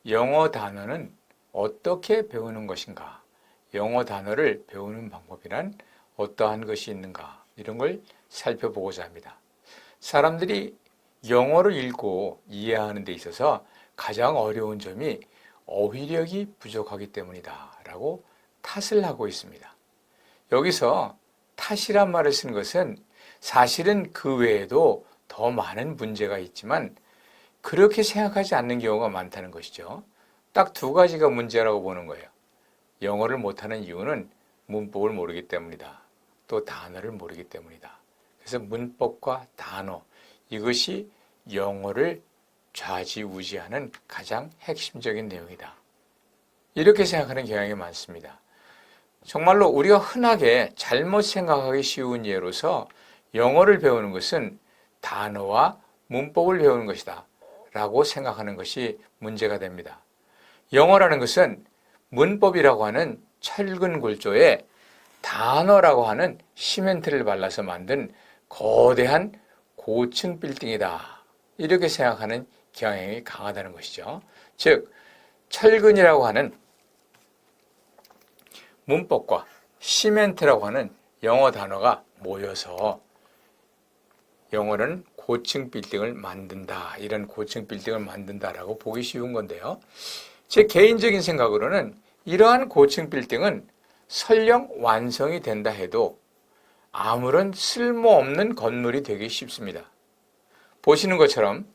영어 단어는 어떻게 배우는 것인가? 영어 단어를 배우는 방법이란 어떠한 것이 있는가? 이런 걸 살펴보고자 합니다. 사람들이 영어를 읽고 이해하는 데 있어서 가장 어려운 점이 어휘력이 부족하기 때문이다 라고 탓을 하고 있습니다. 여기서 탓이란 말을 쓴 것은 사실은 그 외에도 더 많은 문제가 있지만 그렇게 생각하지 않는 경우가 많다는 것이죠. 딱 두 가지가 문제라고 보는 거예요. 영어를 못하는 이유는 문법을 모르기 때문이다. 또 단어를 모르기 때문이다. 그래서 문법과 단어, 이것이 영어를 좌지우지하는 가장 핵심적인 내용이다. 이렇게 생각하는 경향이 많습니다. 정말로 우리가 흔하게 잘못 생각하기 쉬운 예로서 영어를 배우는 것은 단어와 문법을 배우는 것이다 라고 생각하는 것이 문제가 됩니다. 영어라는 것은 문법이라고 하는 철근 골조에 단어라고 하는 시멘트를 발라서 만든 거대한 고층 빌딩이다. 이렇게 생각하는 경향이 강하다는 것이죠. 즉, 철근이라고 하는 문법과 시멘트라고 하는 영어 단어가 모여서 영어는 고층 빌딩을 만든다. 이런 고층 빌딩을 만든다라고 보기 쉬운 건데요. 제 개인적인 생각으로는 이러한 고층 빌딩은 설령 완성이 된다 해도 아무런 쓸모없는 건물이 되기 쉽습니다. 보시는 것처럼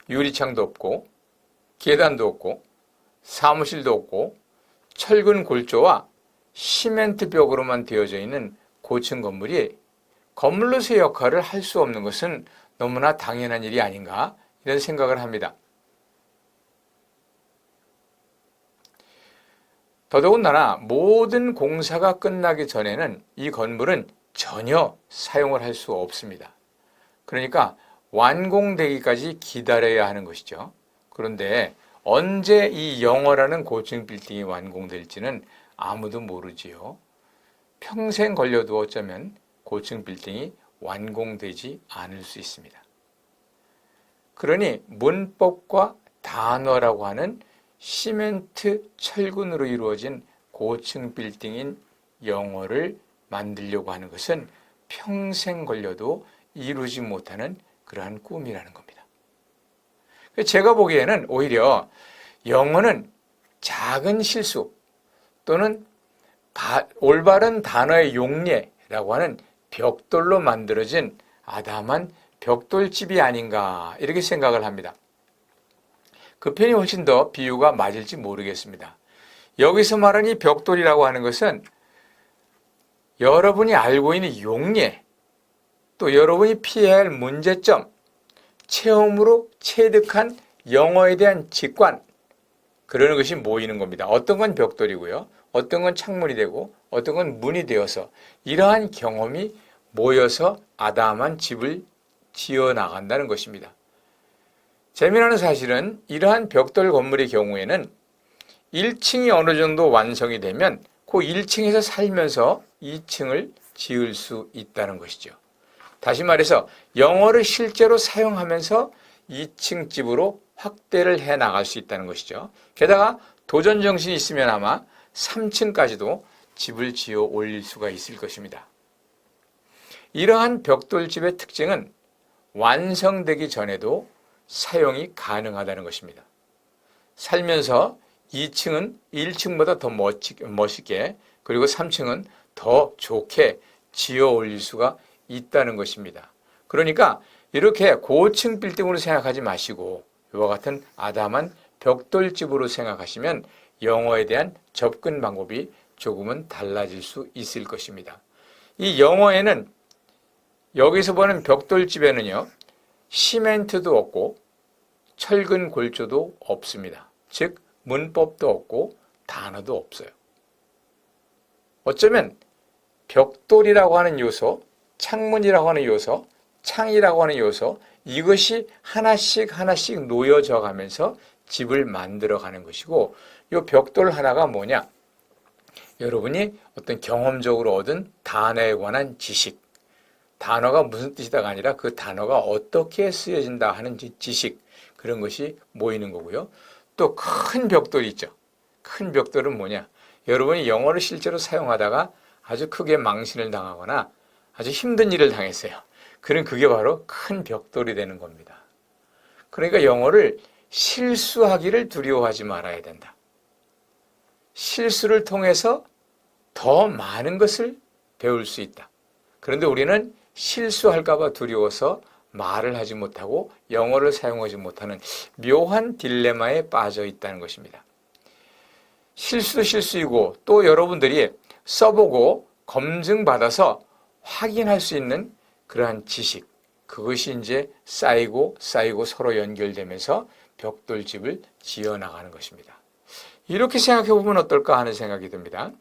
유리창도 없고 계단도 없고 사무실도 없고 철근 골조와 시멘트 벽으로만 되어져 있는 고층 건물이 건물로서의 역할을 할 수 없는 것은 너무나 당연한 일이 아닌가 이런 생각을 합니다. 더더군다나 모든 공사가 끝나기 전에는 이 건물은 전혀 사용을 할 수 없습니다. 그러니까 완공되기까지 기다려야 하는 것이죠. 그런데 언제 이 영어라는 고층 빌딩이 완공될지는 아무도 모르지요. 평생 걸려도 어쩌면 고층 빌딩이 완공되지 않을 수 있습니다. 그러니 문법과 단어라고 하는 시멘트 철근으로 이루어진 고층 빌딩인 영어를 만들려고 하는 것은 평생 걸려도 이루지 못하는 그러한 꿈이라는 겁니다. 제가 보기에는 오히려 영어는 작은 실수 또는 올바른 단어의 용례라고 하는 벽돌로 만들어진 아담한 벽돌집이 아닌가 이렇게 생각을 합니다. 그 편이 훨씬 더 비유가 맞을지 모르겠습니다. 여기서 말하는 이 벽돌이라고 하는 것은 여러분이 알고 있는 용례, 또 여러분이 피해야 할 문제점, 체험으로 체득한 영어에 대한 직관, 그러는 것이 모이는 겁니다. 어떤 건 벽돌이고요. 어떤 건 창문이 되고 어떤 건 문이 되어서 이러한 경험이 모여서 아담한 집을 지어 나간다는 것입니다. 재미나는 사실은 이러한 벽돌 건물의 경우에는 1층이 어느 정도 완성이 되면 그 1층에서 살면서 2층을 지을 수 있다는 것이죠. 다시 말해서 영어를 실제로 사용하면서 2층 집으로 확대를 해 나갈 수 있다는 것이죠. 게다가 도전 정신이 있으면 아마 3층까지도 집을 지어 올릴 수가 있을 것입니다. 이러한 벽돌집의 특징은 완성되기 전에도 사용이 가능하다는 것입니다. 살면서 2층은 1층보다 더 멋있게 그리고 3층은 더 좋게 지어 올릴 수가 있다는 것입니다. 그러니까 이렇게 고층 빌딩으로 생각하지 마시고 이와 같은 아담한 벽돌집으로 생각하시면 영어에 대한 접근 방법이 조금은 달라질 수 있을 것입니다. 이 영어에는 여기서 보는 벽돌집에는요, 시멘트도 없고 철근 골조도 없습니다. 즉 문법도 없고 단어도 없어요. 어쩌면 벽돌이라고 하는 요소, 창문이라고 하는 요소, 창이라고 하는 요소, 이것이 하나씩 하나씩 놓여져 가면서 집을 만들어 가는 것이고, 이 벽돌 하나가 뭐냐? 여러분이 어떤 경험적으로 얻은 단어에 관한 지식, 단어가 무슨 뜻이다가 아니라 그 단어가 어떻게 쓰여진다 하는 지식, 그런 것이 모이는 거고요. 또 큰 벽돌이 있죠. 큰 벽돌은 뭐냐? 여러분이 영어를 실제로 사용하다가 아주 크게 망신을 당하거나 아주 힘든 일을 당했어요. 그럼 그게 바로 큰 벽돌이 되는 겁니다. 그러니까 영어를 실수하기를 두려워하지 말아야 된다. 실수를 통해서 더 많은 것을 배울 수 있다. 그런데 우리는 실수할까 봐 두려워서 말을 하지 못하고 영어를 사용하지 못하는 묘한 딜레마에 빠져 있다는 것입니다. 실수도 실수이고 또 여러분들이 써보고 검증받아서 확인할 수 있는 그러한 지식, 그것이 이제 쌓이고 서로 연결되면서 벽돌집을 지어나가는 것입니다. 이렇게 생각해 보면 어떨까 하는 생각이 듭니다.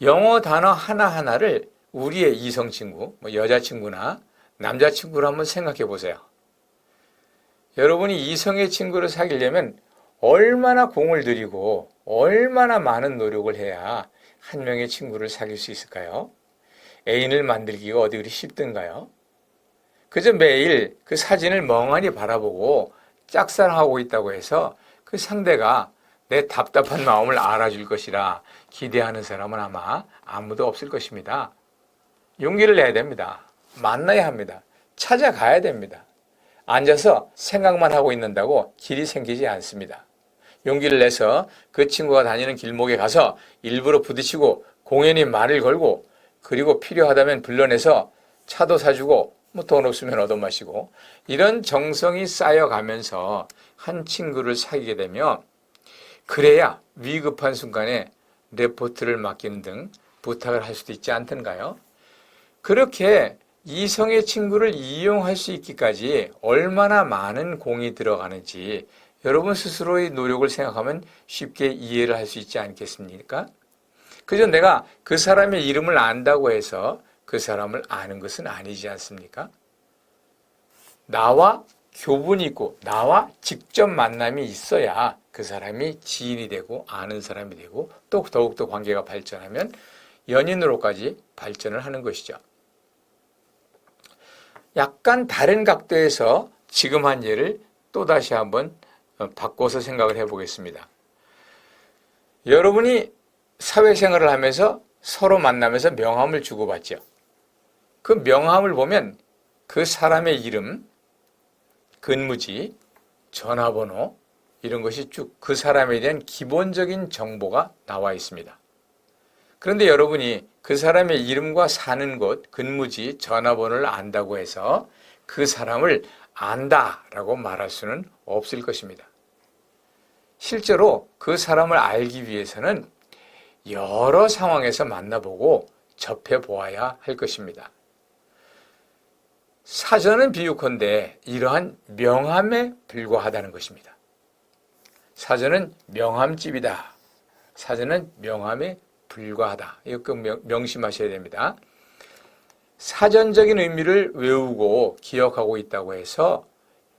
영어 단어 하나하나를 우리의 이성친구, 여자친구나 남자친구를 한번 생각해 보세요. 여러분이 이성의 친구를 사귀려면 얼마나 공을 들이고 얼마나 많은 노력을 해야 한 명의 친구를 사귈 수 있을까요? 애인을 만들기가 어디 그리 쉽던가요? 그저 매일 그 사진을 멍하니 바라보고 짝사랑하고 있다고 해서 그 상대가 내 답답한 마음을 알아줄 것이라 기대하는 사람은 아마 아무도 없을 것입니다. 용기를 내야 됩니다. 만나야 합니다. 찾아가야 됩니다. 앉아서 생각만 하고 있는다고 길이 생기지 않습니다. 용기를 내서 그 친구가 다니는 길목에 가서 일부러 부딪히고 공연히 말을 걸고 그리고 필요하다면 불러내서 차도 사주고 돈 없으면 얻어마시고 이런 정성이 쌓여가면서 한 친구를 사귀게 되면 그래야 위급한 순간에 레포트를 맡기는 등 부탁을 할 수도 있지 않던가요? 그렇게 이성의 친구를 이용할 수 있기까지 얼마나 많은 공이 들어가는지 여러분 스스로의 노력을 생각하면 쉽게 이해를 할 수 있지 않겠습니까? 그저 내가 그 사람의 이름을 안다고 해서 그 사람을 아는 것은 아니지 않습니까? 나와 교분이 있고 나와 직접 만남이 있어야 그 사람이 지인이 되고 아는 사람이 되고 또 더욱더 관계가 발전하면 연인으로까지 발전을 하는 것이죠. 약간 다른 각도에서 지금 한 예를 또다시 한번 바꿔서 생각을 해보겠습니다. 여러분이 사회생활을 하면서 서로 만나면서 명함을 주고받죠. 그 명함을 보면 그 사람의 이름, 근무지, 전화번호 이런 것이 쭉 그 사람에 대한 기본적인 정보가 나와 있습니다. 그런데 여러분이 그 사람의 이름과 사는 곳, 근무지, 전화번호를 안다고 해서 그 사람을 안다라고 말할 수는 없을 것입니다. 실제로 그 사람을 알기 위해서는 여러 상황에서 만나보고 접해보아야 할 것입니다. 사전은 비유컨대 이러한 명함에 불과하다는 것입니다. 사전은 명함집이다. 사전은 명함에 불과하다. 이거 명심하셔야 됩니다. 사전적인 의미를 외우고 기억하고 있다고 해서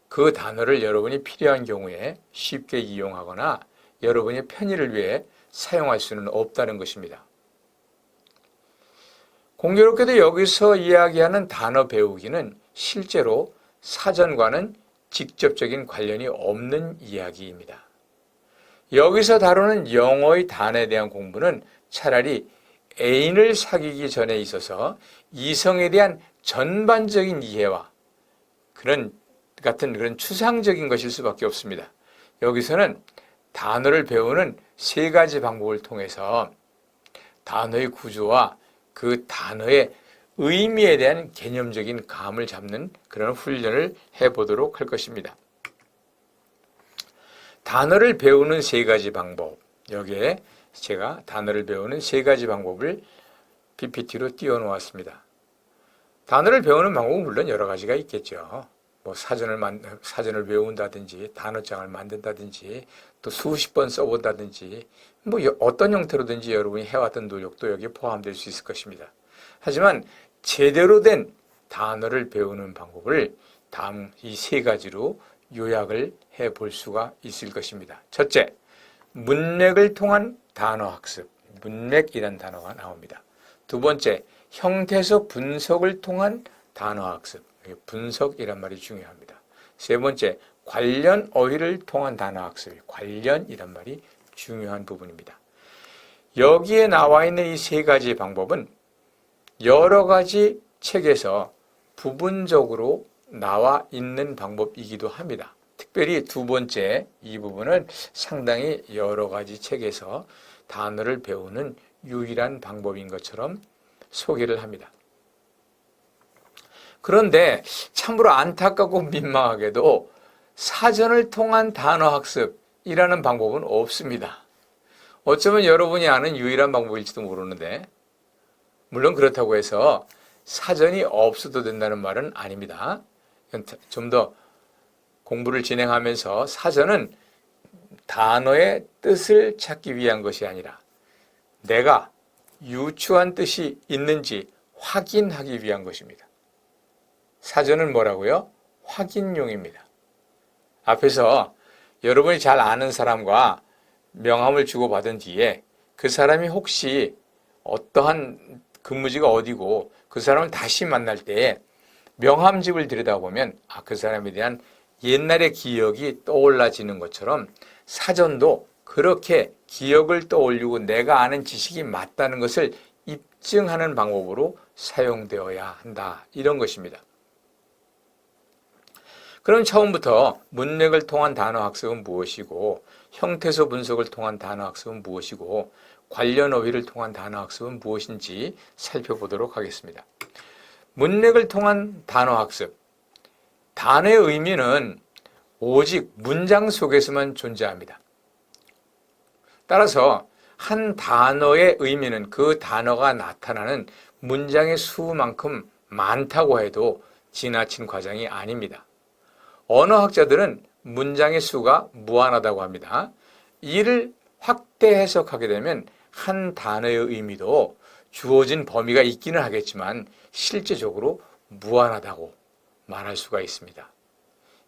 그 단어를 여러분이 필요한 경우에 쉽게 이용하거나 여러분의 편의를 위해 사용할 수는 없다는 것입니다. 공교롭게도 여기서 이야기하는 단어 배우기는 실제로 사전과는 직접적인 관련이 없는 이야기입니다. 여기서 다루는 영어의 단어에 대한 공부는 차라리 애인을 사귀기 전에 있어서 이성에 대한 전반적인 이해와 그런 추상적인 것일 수밖에 없습니다. 여기서는 단어를 배우는 세 가지 방법을 통해서 단어의 구조와 그 단어의 의미에 대한 개념적인 감을 잡는 그런 훈련을 해보도록 할 것입니다. 단어를 배우는 세 가지 방법, 여기에 제가 단어를 배우는 세 가지 방법을 PPT로 띄워놓았습니다. 단어를 배우는 방법은 물론 여러 가지가 있겠죠. 사전을 외운다든지 단어장을 만든다든지 또 수십 번 써본다든지 어떤 형태로든지 여러분이 해왔던 노력도 여기에 포함될 수 있을 것입니다. 하지만 제대로 된 단어를 배우는 방법을 다음 이 세 가지로 요약을 해볼 수가 있을 것입니다. 첫째, 문맥을 통한 단어 학습, 문맥이라는 단어가 나옵니다. 두 번째, 형태적 분석을 통한 단어 학습, 분석이란 말이 중요합니다. 세 번째, 관련 어휘를 통한 단어학습, 관련이란 말이 중요한 부분입니다. 여기에 나와 있는 이 세 가지 방법은 여러 가지 책에서 부분적으로 나와 있는 방법이기도 합니다. 특별히 두 번째 이 부분은 상당히 여러 가지 책에서 단어를 배우는 유일한 방법인 것처럼 소개를 합니다. 그런데 참으로 안타깝고 민망하게도 사전을 통한 단어 학습이라는 방법은 없습니다. 어쩌면 여러분이 아는 유일한 방법일지도 모르는데, 물론 그렇다고 해서 사전이 없어도 된다는 말은 아닙니다. 좀 더 공부를 진행하면서 사전은 단어의 뜻을 찾기 위한 것이 아니라 내가 유추한 뜻이 있는지 확인하기 위한 것입니다. 사전은 뭐라고요? 확인용입니다. 앞에서 여러분이 잘 아는 사람과 명함을 주고받은 뒤에 그 사람이 혹시 어떠한 근무지가 어디고 그 사람을 다시 만날 때 명함집을 들여다보면 그 사람에 대한 옛날의 기억이 떠올라지는 것처럼 사전도 그렇게 기억을 떠올리고 내가 아는 지식이 맞다는 것을 입증하는 방법으로 사용되어야 한다. 이런 것입니다. 그럼 처음부터 문맥을 통한 단어학습은 무엇이고 형태소 분석을 통한 단어학습은 무엇이고 관련 어휘를 통한 단어학습은 무엇인지 살펴보도록 하겠습니다. 문맥을 통한 단어학습. 단어의 의미는 오직 문장 속에서만 존재합니다. 따라서 한 단어의 의미는 그 단어가 나타나는 문장의 수만큼 많다고 해도 지나친 과장이 아닙니다. 언어학자들은 문장의 수가 무한하다고 합니다. 이를 확대 해석하게 되면 한 단어의 의미도 주어진 범위가 있기는 하겠지만 실제적으로 무한하다고 말할 수가 있습니다.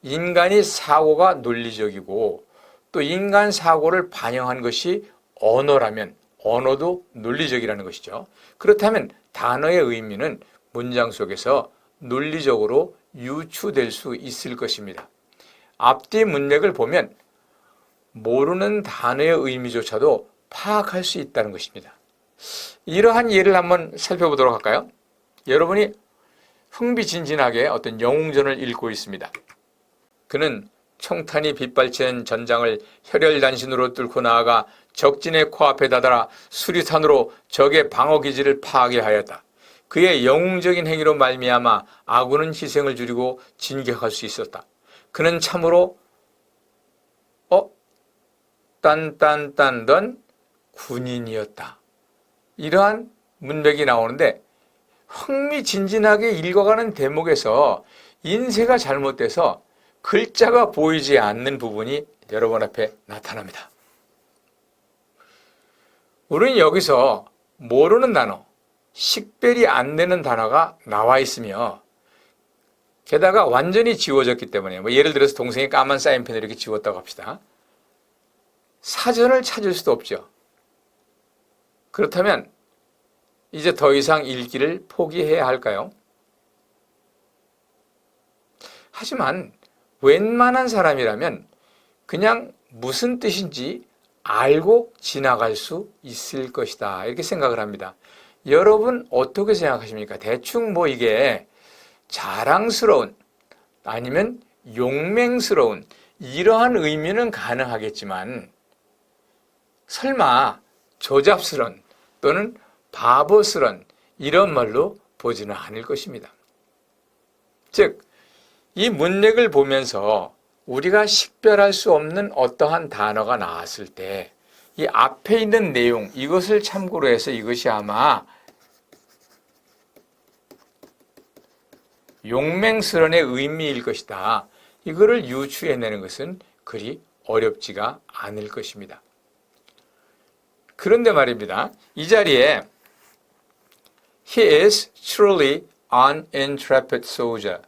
인간이 사고가 논리적이고 또 인간 사고를 반영한 것이 언어라면 언어도 논리적이라는 것이죠. 그렇다면 단어의 의미는 문장 속에서 논리적으로 유추될 수 있을 것입니다. 앞뒤 문맥을 보면 모르는 단어의 의미조차도 파악할 수 있다는 것입니다. 이러한 예를 한번 살펴보도록 할까요? 여러분이 흥미진진하게 어떤 영웅전을 읽고 있습니다. 그는 총탄이 빗발치는 전장을 혈혈단신으로 뚫고 나아가 적진의 코앞에 다다라 수리탄으로 적의 방어기지를 파괴하였다. 그의 영웅적인 행위로 말미암아 아군은 희생을 줄이고 진격할 수 있었다. 그는 참으로 딴딴딴던 군인이었다. 이러한 문맥이 나오는데 흥미진진하게 읽어가는 대목에서 인쇄가 잘못돼서 글자가 보이지 않는 부분이 여러분 앞에 나타납니다. 우리는 여기서 모르는 단어, 식별이 안 되는 단어가 나와 있으며 게다가 완전히 지워졌기 때문에 예를 들어서 동생이 까만 사인펜을 이렇게 지웠다고 합시다. 사전을 찾을 수도 없죠. 그렇다면 이제 더 이상 읽기를 포기해야 할까요? 하지만 웬만한 사람이라면 그냥 무슨 뜻인지 알고 지나갈 수 있을 것이다. 이렇게 생각을 합니다. 여러분 어떻게 생각하십니까? 대충 이게 자랑스러운 아니면 용맹스러운 이러한 의미는 가능하겠지만 설마 조잡스런 또는 바보스런 이런 말로 보지는 않을 것입니다. 즉, 이 문맥을 보면서 우리가 식별할 수 없는 어떠한 단어가 나왔을 때 이 앞에 있는 내용, 이것을 참고로 해서 이것이 아마 용맹스런의 의미일 것이다. 이거를 유추해내는 것은 그리 어렵지가 않을 것입니다. 그런데 말입니다. 이 자리에 He is truly an intrepid soldier.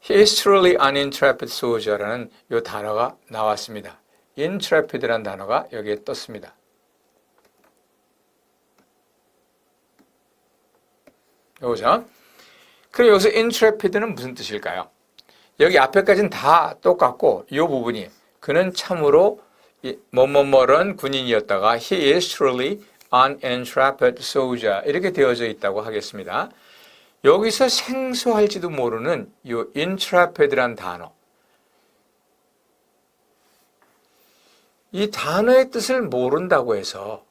He is truly an intrepid soldier라는 이 단어가 나왔습니다. intrepid라는 단어가 여기에 떴습니다. 보죠. 그럼 여기서 intrepid는 무슨 뜻일까요? 여기 앞에까지는 다 똑같고 이 부분이 그는 참으로 뭐뭐뭐런 군인이었다가 he is truly an intrepid soldier 이렇게 되어져 있다고 하겠습니다. 여기서 생소할지도 모르는 이 intrepid란 단어, 이 단어의 뜻을 모른다고 해서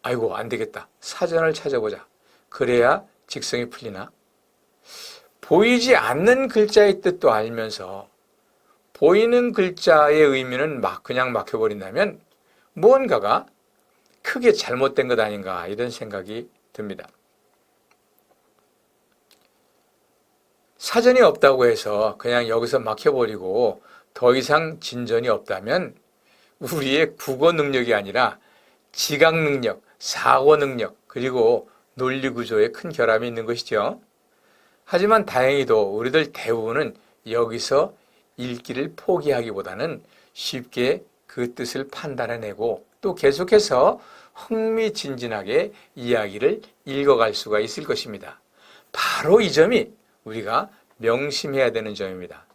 아이고 안 되겠다, 사전을 찾아보자, 그래야 직성이 풀리나? 보이지 않는 글자의 뜻도 알면서 보이는 글자의 의미는 그냥 막혀버린다면 무언가가 크게 잘못된 것 아닌가 이런 생각이 듭니다. 사전이 없다고 해서 그냥 여기서 막혀버리고 더 이상 진전이 없다면 우리의 국어 능력이 아니라 지각 능력, 사고 능력, 그리고 논리 구조에 큰 결함이 있는 것이죠. 하지만 다행히도 우리들 대부분은 여기서 읽기를 포기하기보다는 쉽게 그 뜻을 판단해내고 또 계속해서 흥미진진하게 이야기를 읽어갈 수가 있을 것입니다. 바로 이 점이 우리가 명심해야 되는 점입니다.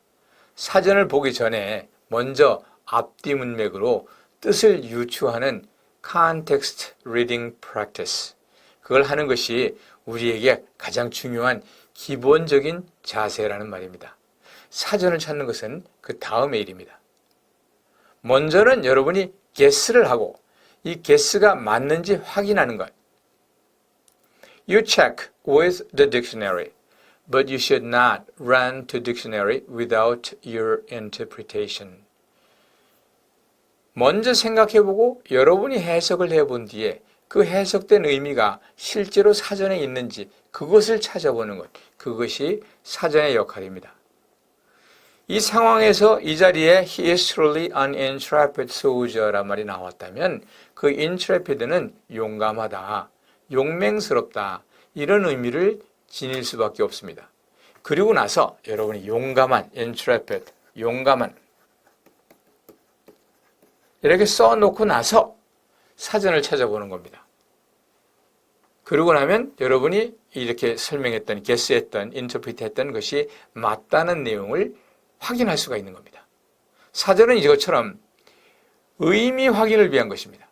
사전을 보기 전에 먼저 앞뒤 문맥으로 뜻을 유추하는 Context Reading Practice, 그걸 하는 것이 우리에게 가장 중요한 기본적인 자세라는 말입니다. 사전을 찾는 것은 그 다음의 일입니다. 먼저는 여러분이 guess를 하고 이 guess가 맞는지 확인하는 것. You check with the dictionary, but you should not run to dictionary without your interpretation. 먼저 생각해보고 여러분이 해석을 해본 뒤에 그 해석된 의미가 실제로 사전에 있는지 그것을 찾아보는 것, 그것이 사전의 역할입니다. 이 상황에서 이 자리에 he is truly an intrepid soldier란 말이 나왔다면 그 intrepid는 용감하다, 용맹스럽다 이런 의미를 지닐 수밖에 없습니다. 그리고 나서 여러분이 용감한, intrepid, 용감한 이렇게 써놓고 나서 사전을 찾아보는 겁니다. 그러고 나면 여러분이 이렇게 설명했던, guess했던, interpret했던 것이 맞다는 내용을 확인할 수가 있는 겁니다. 사전은 이것처럼 의미 확인을 위한 것입니다.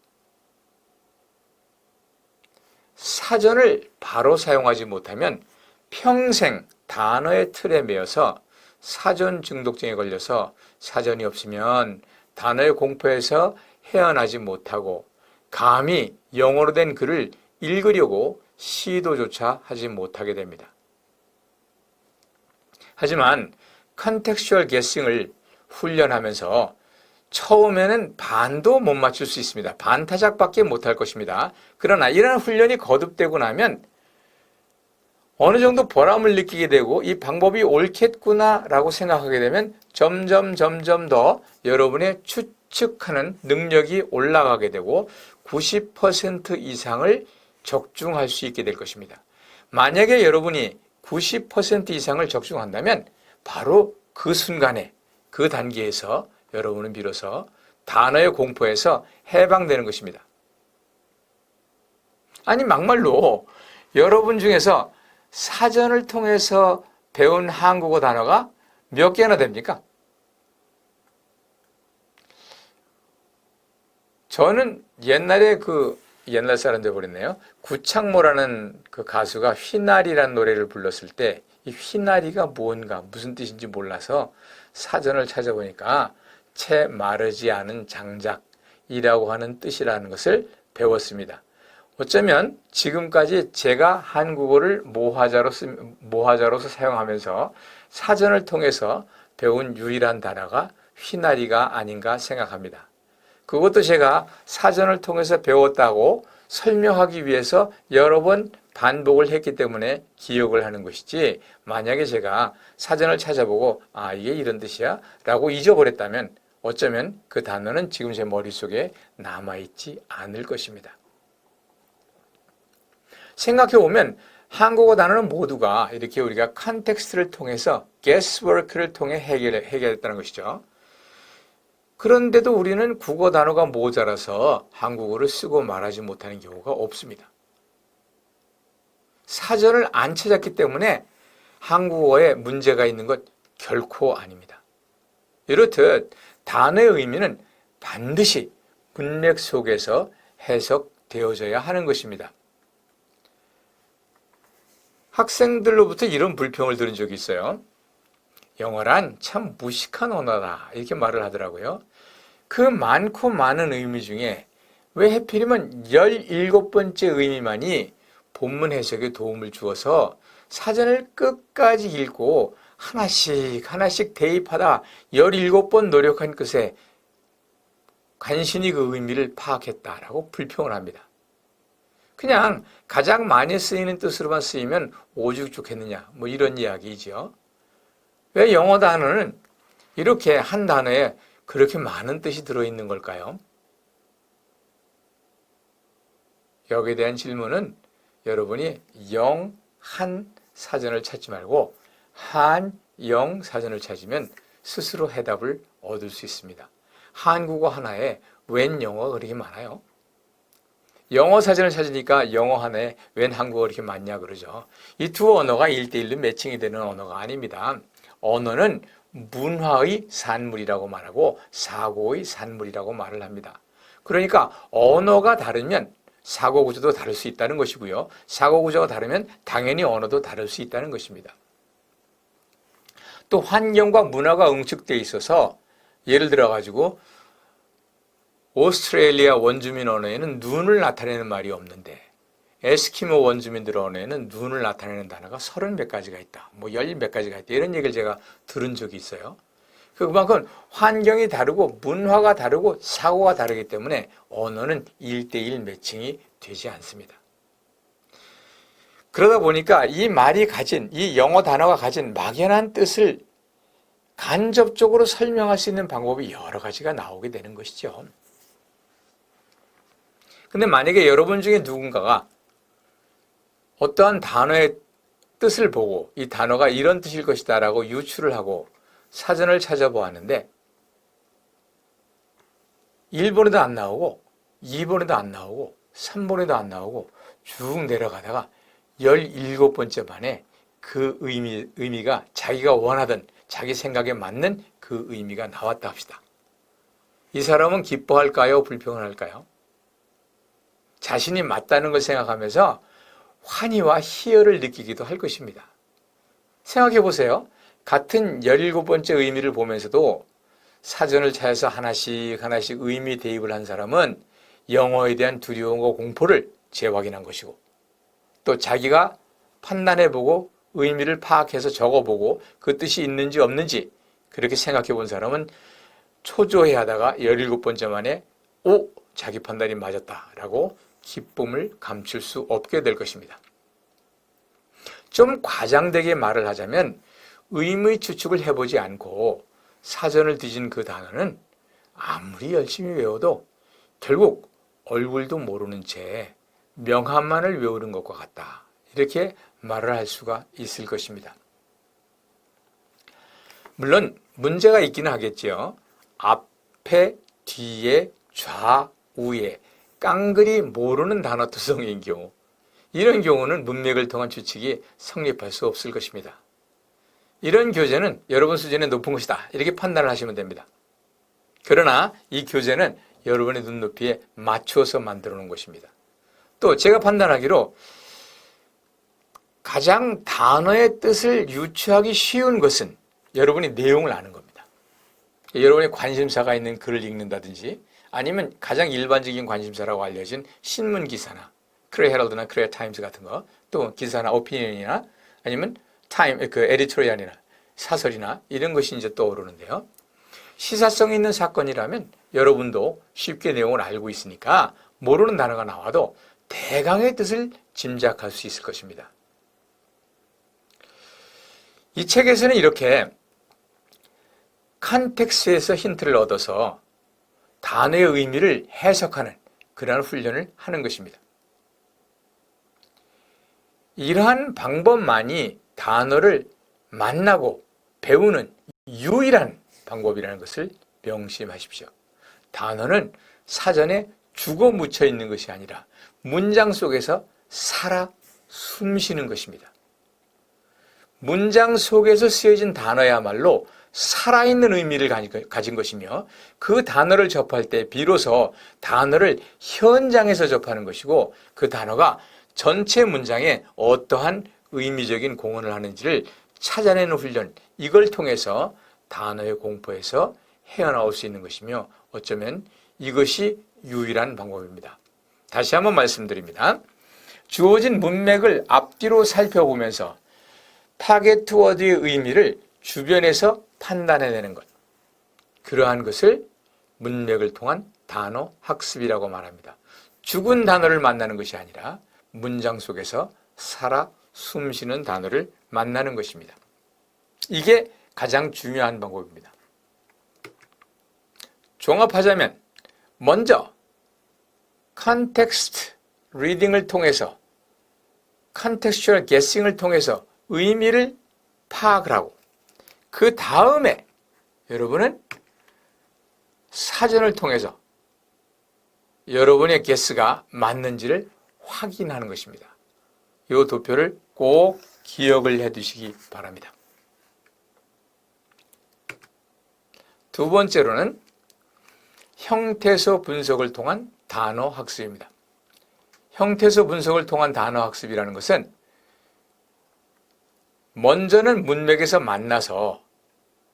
사전을 바로 사용하지 못하면 평생 단어의 틀에 매여서 사전 중독증에 걸려서 사전이 없으면 단어의 공포에서 헤어나지 못하고 감히 영어로 된 글을 읽으려고 시도조차 하지 못하게 됩니다. 하지만 컨텍스추얼 게싱을 훈련하면서 처음에는 반도 못 맞출 수 있습니다. 반타작밖에 못할 것입니다. 그러나 이런 훈련이 거듭되고 나면 어느 정도 보람을 느끼게 되고 이 방법이 옳겠구나라고 생각하게 되면 점점 더 여러분의 추측하는 능력이 올라가게 되고 90% 이상을 적중할 수 있게 될 것입니다. 만약에 여러분이 90% 이상을 적중한다면 바로 그 순간에 그 단계에서 여러분은 비로소 단어의 공포에서 해방되는 것입니다. 아니 막말로 여러분 중에서 사전을 통해서 배운 한국어 단어가 몇 개나 됩니까? 저는 옛날에 옛날 사람들 버렸네요. 구창모라는 그 가수가 휘날이라는 노래를 불렀을 때 이 휘날이가 뭔가 무슨 뜻인지 몰라서 사전을 찾아보니까 채 마르지 않은 장작이라고 하는 뜻이라는 것을 배웠습니다. 어쩌면 지금까지 제가 한국어를 모화자로서 사용하면서 사전을 통해서 배운 유일한 단어가 휘날이가 아닌가 생각합니다. 그것도 제가 사전을 통해서 배웠다고 설명하기 위해서 여러 번 반복을 했기 때문에 기억을 하는 것이지, 만약에 제가 사전을 찾아보고 이게 이런 뜻이야 라고 잊어버렸다면 어쩌면 그 단어는 지금 제 머릿속에 남아있지 않을 것입니다. 생각해보면 한국어 단어는 모두가 이렇게 우리가 컨텍스트를 통해서 guesswork를 통해 해결했다는 것이죠. 그런데도 우리는 국어 단어가 모자라서 한국어를 쓰고 말하지 못하는 경우가 없습니다. 사전을 안 찾았기 때문에 한국어에 문제가 있는 것 결코 아닙니다. 이렇듯 단어의 의미는 반드시 문맥 속에서 해석되어져야 하는 것입니다. 학생들로부터 이런 불평을 들은 적이 있어요. 영어란 참 무식한 언어다 이렇게 말을 하더라고요. 그 많고 많은 의미 중에 왜 하필이면 17번째 의미만이 본문 해석에 도움을 주어서 사전을 끝까지 읽고 하나씩 하나씩 대입하다 17번 노력한 끝에 간신히 그 의미를 파악했다라고 불평을 합니다. 그냥 가장 많이 쓰이는 뜻으로만 쓰이면 오죽 좋겠느냐 뭐 이런 이야기이죠. 왜 영어 단어는 이렇게 한 단어에 그렇게 많은 뜻이 들어있는 걸까요? 여기에 대한 질문은 여러분이 영, 한 사전을 찾지 말고 한, 영 사전을 찾으면 스스로 해답을 얻을 수 있습니다. 한국어 하나에 웬 영어가 그렇게 많아요? 영어 사전을 찾으니까 영어 하나에 웬 한국어가 그렇게 많냐 그러죠. 이 두 언어가 1대1로 매칭이 되는 언어가 아닙니다. 언어는 문화의 산물이라고 말하고 사고의 산물이라고 말을 합니다. 그러니까 언어가 다르면 사고 구조도 다를 수 있다는 것이고요. 사고 구조가 다르면 당연히 언어도 다를 수 있다는 것입니다. 또 환경과 문화가 응축되어 있어서 예를 들어 가지고 오스트레일리아 원주민 언어에는 눈을 나타내는 말이 없는데 에스키모 원주민들 언어에는 눈을 나타내는 단어가 30몇 가지가 있다. 뭐 10몇 가지가 있다. 이런 얘기를 제가 들은 적이 있어요. 그만큼 환경이 다르고 문화가 다르고 사고가 다르기 때문에 언어는 1대1 매칭이 되지 않습니다. 그러다 보니까 이 말이 가진, 이 영어 단어가 가진 막연한 뜻을 간접적으로 설명할 수 있는 방법이 여러 가지가 나오게 되는 것이죠. 근데 만약에 여러분 중에 누군가가 어떠한 단어의 뜻을 보고 이 단어가 이런 뜻일 것이다 라고 유추를 하고 사전을 찾아보았는데 1번에도 안 나오고 2번에도 안 나오고 3번에도 안 나오고 쭉 내려가다가 17번째 만에 그 의미가 자기가 원하던 자기 생각에 맞는 그 의미가 나왔다 합시다. 이 사람은 기뻐할까요? 불평을 할까요? 자신이 맞다는 걸 생각하면서 환희와 희열을 느끼기도 할 것입니다. 생각해 보세요. 같은 17번째 의미를 보면서도 사전을 찾아서 하나씩 하나씩 의미 대입을 한 사람은 영어에 대한 두려움과 공포를 재확인한 것이고 또 자기가 판단해보고 의미를 파악해서 적어보고 그 뜻이 있는지 없는지 그렇게 생각해 본 사람은 초조해하다가 17번째 만에 자기 판단이 맞았다라고 기쁨을 감출 수 없게 될 것입니다. 좀 과장되게 말을 하자면 의미 추측을 해보지 않고 사전을 뒤진 그 단어는 아무리 열심히 외워도 결국 얼굴도 모르는 채 명함만을 외우는 것과 같다. 이렇게 말을 할 수가 있을 것입니다. 물론 문제가 있기는 하겠지요. 앞에, 뒤에, 좌우에 깡그리 모르는 단어 투성이인 경우 이런 경우는 문맥을 통한 추측이 성립할 수 없을 것입니다. 이런 교재는 여러분 수준에 높은 것이다. 이렇게 판단을 하시면 됩니다. 그러나 이 교재는 여러분의 눈높이에 맞추어서 만들어 놓은 것입니다. 또 제가 판단하기로 가장 단어의 뜻을 유추하기 쉬운 것은 여러분이 내용을 아는 겁니다. 여러분의 관심사가 있는 글을 읽는다든지 아니면 가장 일반적인 관심사라고 알려진 신문 기사나 크레 헤럴드나 크레 타임스 같은 거, 또 기사나 오피니언이나 아니면 에디토리얼이나 사설이나 이런 것이 이제 떠오르는데요. 시사성 있는 사건이라면 여러분도 쉽게 내용을 알고 있으니까 모르는 단어가 나와도 대강의 뜻을 짐작할 수 있을 것입니다. 이 책에서는 이렇게 컨텍스트에서 힌트를 얻어서 단어의 의미를 해석하는 그러한 훈련을 하는 것입니다. 이러한 방법만이 단어를 만나고 배우는 유일한 방법이라는 것을 명심하십시오. 단어는 사전에 죽어 묻혀 있는 것이 아니라 문장 속에서 살아 숨쉬는 것입니다. 문장 속에서 쓰여진 단어야말로 살아있는 의미를 가진 것이며 그 단어를 접할 때 비로소 단어를 현장에서 접하는 것이고 그 단어가 전체 문장에 어떠한 의미적인 공헌을 하는지를 찾아내는 훈련, 이걸 통해서 단어의 공포에서 헤어나올 수 있는 것이며 어쩌면 이것이 유일한 방법입니다. 다시 한번 말씀드립니다. 주어진 문맥을 앞뒤로 살펴보면서 타겟 워드의 의미를 주변에서 판단해내는 것, 그러한 것을 문맥을 통한 단어 학습이라고 말합니다. 죽은 단어를 만나는 것이 아니라 문장 속에서 살아 숨쉬는 단어를 만나는 것입니다. 이게 가장 중요한 방법입니다. 종합하자면 먼저 컨텍스트 리딩을 통해서 컨텍스추얼 게싱을 통해서 의미를 파악을 하고 그 다음에 여러분은 사전을 통해서 여러분의 게스가 맞는지를 확인하는 것입니다. 이 도표를 꼭 기억을 해 두시기 바랍니다. 두 번째로는 형태소 분석을 통한 단어 학습입니다. 형태소 분석을 통한 단어 학습이라는 것은 먼저는 문맥에서 만나서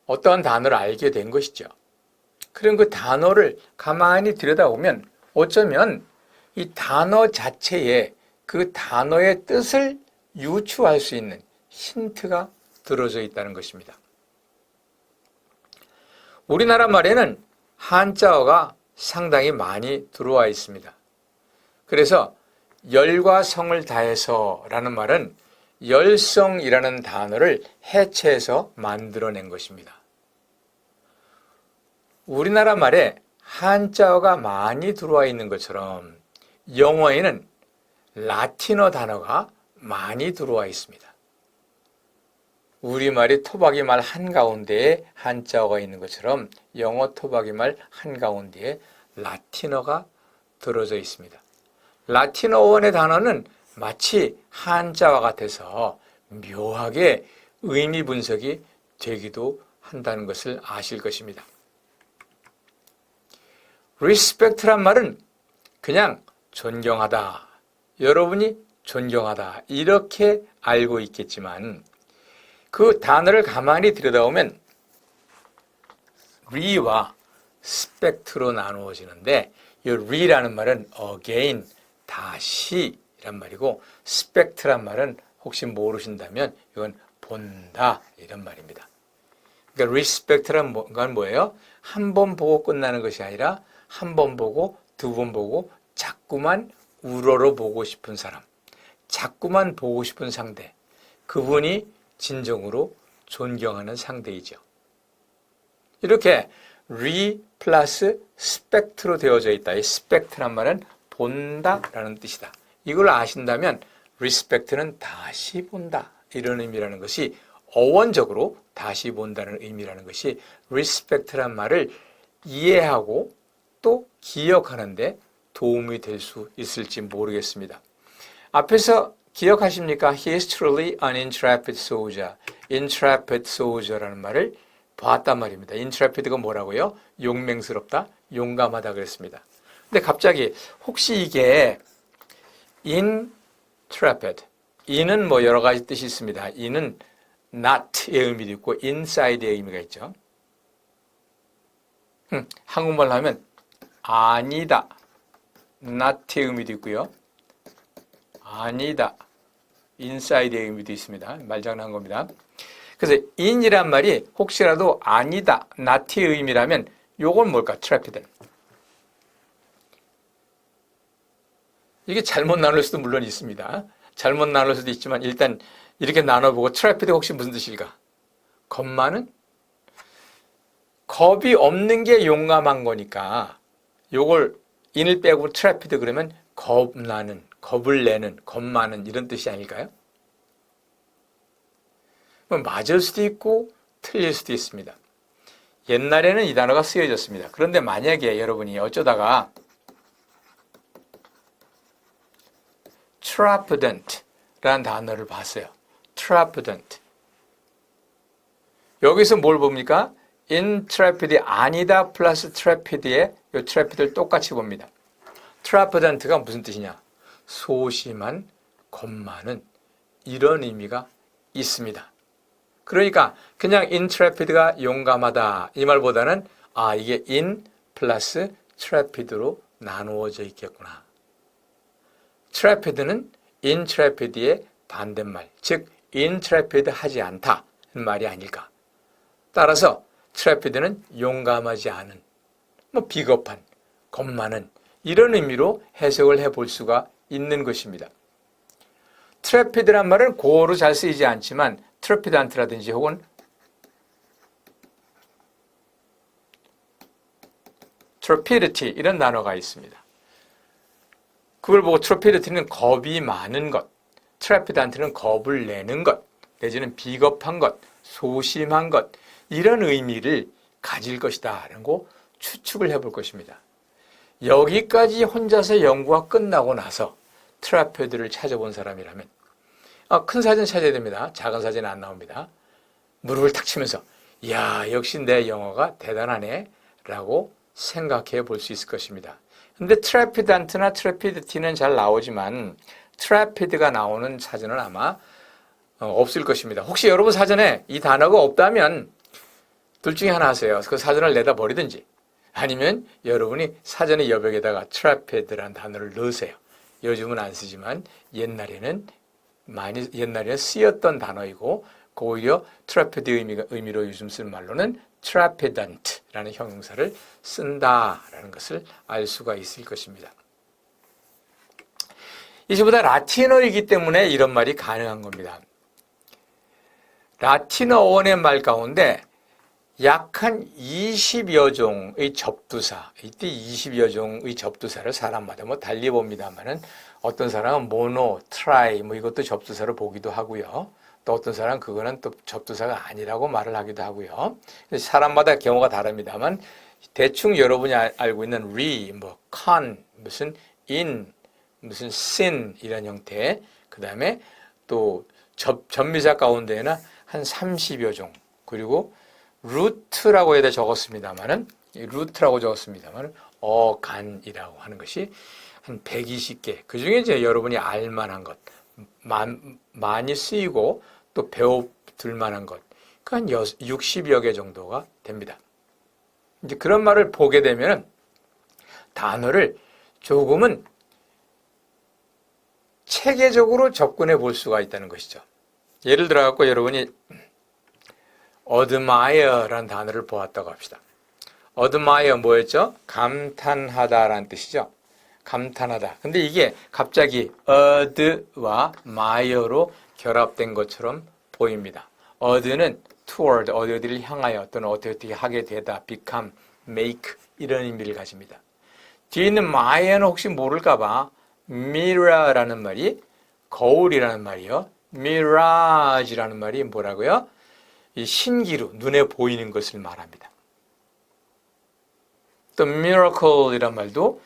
어떠한 단어를 알게 된 것이죠. 그럼 그 단어를 가만히 들여다보면 어쩌면 이 단어 자체에 그 단어의 뜻을 유추할 수 있는 힌트가 들어져 있다는 것입니다. 우리나라 말에는 한자어가 상당히 많이 들어와 있습니다. 그래서 열과 성을 다해서 라는 말은 열성이라는 단어를 해체해서 만들어낸 것입니다. 우리나라 말에 한자어가 많이 들어와 있는 것처럼 영어에는 라틴어 단어가 많이 들어와 있습니다. 우리말이 토박이 말 한가운데에 한자어가 있는 것처럼 영어 토박이 말 한가운데에 라틴어가 들어져 있습니다. 라틴어 원의 단어는 마치 한자와 같아서 묘하게 의미 분석이 되기도 한다는 것을 아실 것입니다. respect란 말은 그냥 존경하다, 여러분이 존경하다 이렇게 알고 있겠지만 그 단어를 가만히 들여다보면 re와 spect로 나누어지는데 이 re라는 말은 again, 다시 이란 말이고 spect란 말은 혹시 모르신다면 이건 본다 이런 말입니다. 그러니까 respect란 건 뭐예요? 한 번 보고 끝나는 것이 아니라 한 번 보고 두 번 보고 자꾸만 우러러 보고 싶은 사람, 자꾸만 보고 싶은 상대, 그분이 진정으로 존경하는 상대이죠. 이렇게 re 플러스 spect로 되어져 있다. 이 spect란 말은 본다라는 뜻이다. 이걸 아신다면 respect는 다시 본다 이런 의미라는 것이 어원적으로 다시 본다는 의미라는 것이 respect란 말을 이해하고 또 기억하는데 도움이 될 수 있을지 모르겠습니다. 앞에서 기억하십니까? He is truly an intrepid soldier. intrepid soldier라는 말을 봤단 말입니다. intrepid가 뭐라고요? 용맹스럽다, 용감하다 그랬습니다. 근데 갑자기 혹시 이게 intrepid, in은 뭐 여러 가지 뜻이 있습니다. in은 not의 의미도 있고 inside의 의미가 있죠. 한국말로 하면 아니다, not의 의미도 있고요. 아니다, inside의 의미도 있습니다. 말장난한 겁니다. 그래서 in이란 말이 혹시라도 아니다, not의 의미라면 요건 뭘까? trepid은. 이게 잘못 나눌 수도 물론 있습니다. 잘못 나눌 수도 있지만 일단 이렇게 나눠보고 트래피드 혹시 무슨 뜻일까? 겁 많은? 겁이 없는 게 용감한 거니까 요걸 인을 빼고 트래피드 그러면 겁나는, 겁을 내는, 겁 많은 이런 뜻이 아닐까요? 맞을 수도 있고 틀릴 수도 있습니다. 옛날에는 이 단어가 쓰여졌습니다. 그런데 만약에 여러분이 어쩌다가 trepidant라는 단어를 봤어요. trepidant. 여기서 뭘 봅니까? intrepid 아니다 플러스 trepid의 이 trepid를 똑같이 봅니다. 트라피던트가 무슨 뜻이냐? 소심한, 겁 많은 이런 의미가 있습니다. 그러니까 그냥 intrepid가 용감하다 이 말보다는 이게 in 플러스 trepid로 나누어져 있겠구나. trepid는 intrepid의 반대말, 즉 intrepid 하지 않다 는 말이 아닐까. 따라서 trepid는 용감하지 않은, 비겁한, 겁 많은 이런 의미로 해석을 해볼 수가 있는 것입니다. trepid란 말은 고어로 잘 쓰이지 않지만 trepidant라든지 혹은 trepidity 이런 단어가 있습니다. 그걸 보고 trepidity는 겁이 많은 것, trepidant는 겁을 내는 것, 내지는 비겁한 것, 소심한 것 이런 의미를 가질 것이다 라고 추측을 해볼 것입니다. 여기까지 혼자서 연구가 끝나고 나서 트라피드를 찾아본 사람이라면 큰 사진 찾아야 됩니다. 작은 사진은 안 나옵니다. 무릎을 탁 치면서 이야 역시 내 영어가 대단하네 라고 생각해 볼 수 있을 것입니다. 근데 트래피던트나 트래피드티는 잘 나오지만 트래피드가 나오는 사진은 아마 없을 것입니다. 혹시 여러분 사전에 이 단어가 없다면 둘 중에 하나 하세요. 그 사전을 내다 버리든지 아니면 여러분이 사전의 여백에다가 트래피드라는 단어를 넣으세요. 요즘은 안 쓰지만 옛날에는 쓰였던 단어이고 오히려 트래피드 의미로 요즘 쓰는 말로는 트래피던트라는 형용사를 쓴다라는 것을 알 수가 있을 것입니다. 이 전부 다 라틴어이기 때문에 이런 말이 가능한 겁니다. 라틴어 어원의 말 가운데 약 한 20여 종의 접두사, 이때 20여 종의 접두사를 사람마다 달리 봅니다만은 어떤 사람은 모노, 트라이 이것도 접두사로 보기도 하고요. 또 어떤 사람은 그거는 또 접두사가 아니라고 말을 하기도 하고요. 사람마다 경우가 다릅니다만 대충 여러분이 알고 있는 re, con, 무슨 in, 무슨 sin 이런 형태, 그 다음에 또 전미사 가운데에는 한 30여 종, 그리고 루트라고 해야 적었습니다만은 어간이라고 하는 것이 한 120개. 그 중에 이제 여러분이 알만한 것, 많이 쓰이고 또 배워둘 만한 것, 그 한 60여 개 정도가 됩니다. 이제 그런 말을 보게 되면 단어를 조금은 체계적으로 접근해 볼 수가 있다는 것이죠. 예를 들어 갖고 여러분이 admire라는 단어를 보았다고 합시다. admire 뭐였죠? 감탄하다라는 뜻이죠. 감탄하다. 근데 이게 갑자기 ad와 mire로 결합된 것처럼 보입니다. ad는 toward, 어디를 향하여 또는 어떻게 하게 되다, become, make 이런 의미를 가집니다. 뒤에 있는 mire는 혹시 모를까 봐 mirror라는 말이 거울이라는 말이요. mirage라는 말이 뭐라고요? 이 신기루, 눈에 보이는 것을 말합니다. 또 miracle이란 말도